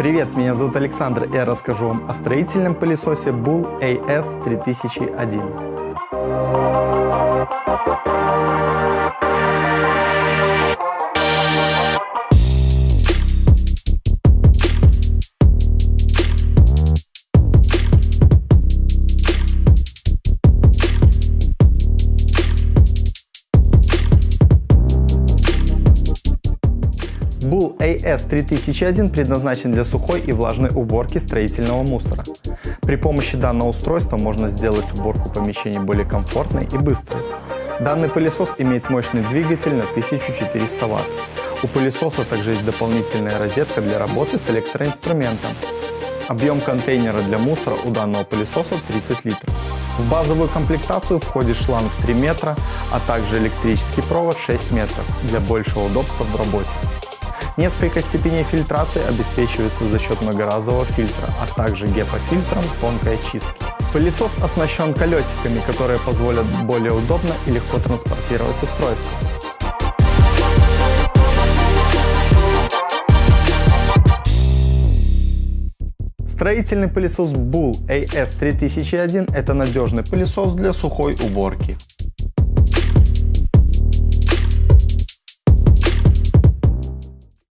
Привет, меня зовут Александр, и я расскажу вам о строительном пылесосе Bull AS3001. Bull AS3001 предназначен для сухой и влажной уборки строительного мусора. При помощи данного устройства можно сделать уборку помещений более комфортной и быстрой. Данный пылесос имеет мощный двигатель на 1400 Вт. У пылесоса также есть дополнительная розетка для работы с электроинструментом. Объем контейнера для мусора у данного пылесоса 30 литров. В базовую комплектацию входит шланг 3 метра, а также электрический провод 6 метров для большего удобства в работе. Несколько степеней фильтрации обеспечиваются за счет многоразового фильтра, а также гепа-фильтром тонкой очистки. Пылесос оснащен колесиками, которые позволят более удобно и легко транспортировать устройство. Строительный пылесос Bull AS3001 – это надежный пылесос для сухой уборки.